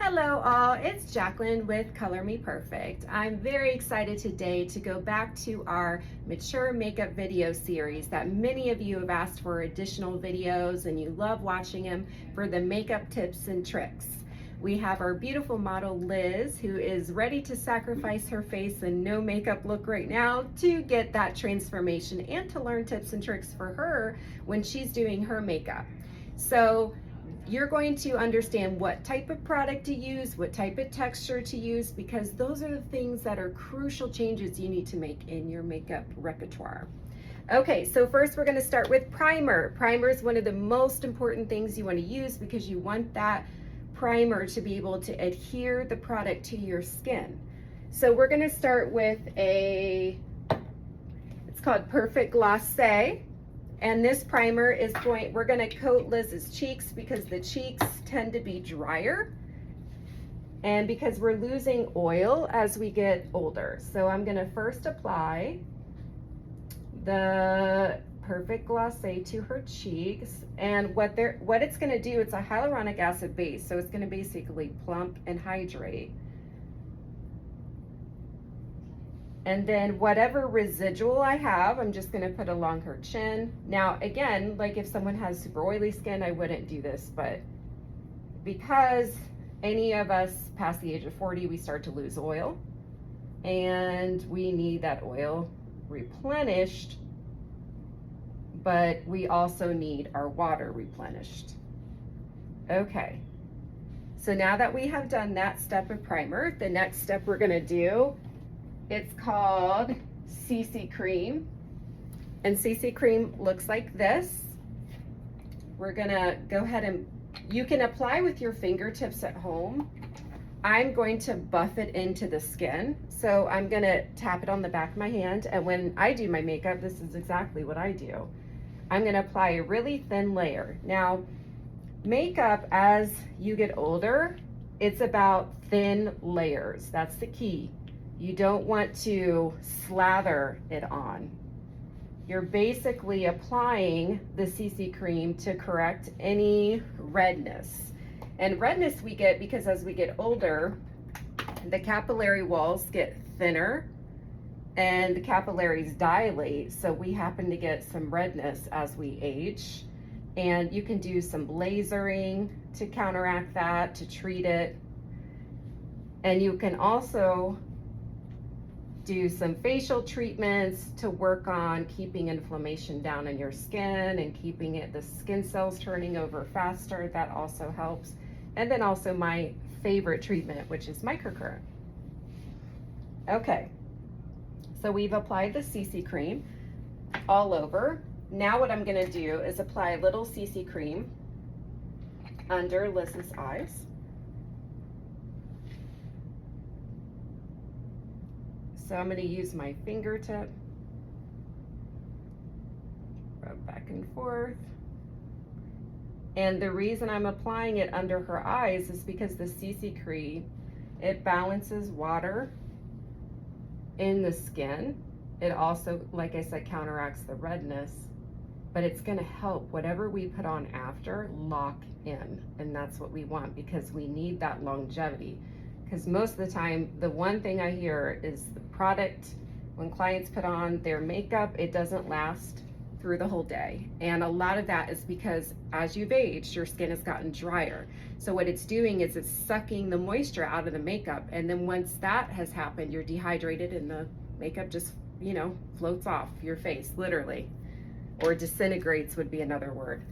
Hello all, it's Jaclyn with Color Me Perfect. I'm very excited today to go back to our mature makeup video series that many of you have asked for additional videos and you love watching them for the makeup tips and tricks. We have our beautiful model Liz, who is ready to sacrifice her face and no makeup look right now to get that transformation and to learn tips and tricks for her when she's doing her makeup. So you're going to understand what type of product to use, what type of texture to use, because those are the things that are crucial changes you need to make in your makeup repertoire. Okay, so first we're going to start with primer. Primer is one of the most important things you want to use because you want that primer to be able to adhere the product to your skin. So we're going to start with it's called Perfect Glace. And this primer is we're gonna coat Liz's cheeks because the cheeks tend to be drier and because we're losing oil as we get older. So I'm gonna first apply the Perfect Glace to her cheeks. And what it's gonna do, it's a hyaluronic acid base. So it's gonna basically plump and hydrate. And then whatever residual I have, I'm just gonna put along her chin. Now, again, like if someone has super oily skin, I wouldn't do this, but because any of us past the age of 40, we start to lose oil and we need that oil replenished, but we also need our water replenished. Okay, so now that we have done that step of primer, the next step we're gonna do, it's called CC cream, and CC cream looks like this. We're gonna go ahead and you can apply with your fingertips at home. I'm going to buff it into the skin. So I'm gonna tap it on the back of my hand, and when I do my makeup, this is exactly what I do. I'm gonna apply a really thin layer. Now, makeup as you get older, it's about thin layers. That's the key. You don't want to slather it on. You're basically applying the CC cream to correct any redness. And redness we get because as we get older, the capillary walls get thinner and the capillaries dilate. So we happen to get some redness as we age. And you can do some lasering to counteract that, to treat it. And you can also do some facial treatments to work on keeping inflammation down in your skin and keeping the skin cells turning over faster. That also helps. And then also my favorite treatment, which is microcurrent. Okay, so we've applied the CC cream all over. Now what I'm gonna do is apply a little CC cream under Liz's eyes. So I'm going to use my fingertip, rub back and forth. And the reason I'm applying it under her eyes is because the CC cream, it balances water in the skin. It also, like I said, counteracts the redness, but it's going to help whatever we put on after lock in. And that's what we want because we need that longevity. Because most of the time, the one thing I hear is the product, when clients put on their makeup, it doesn't last through the whole day. And a lot of that is because as you've aged, your skin has gotten drier. So what it's doing is it's sucking the moisture out of the makeup. And then once that has happened, you're dehydrated and the makeup just, floats off your face, literally. Or disintegrates would be another word.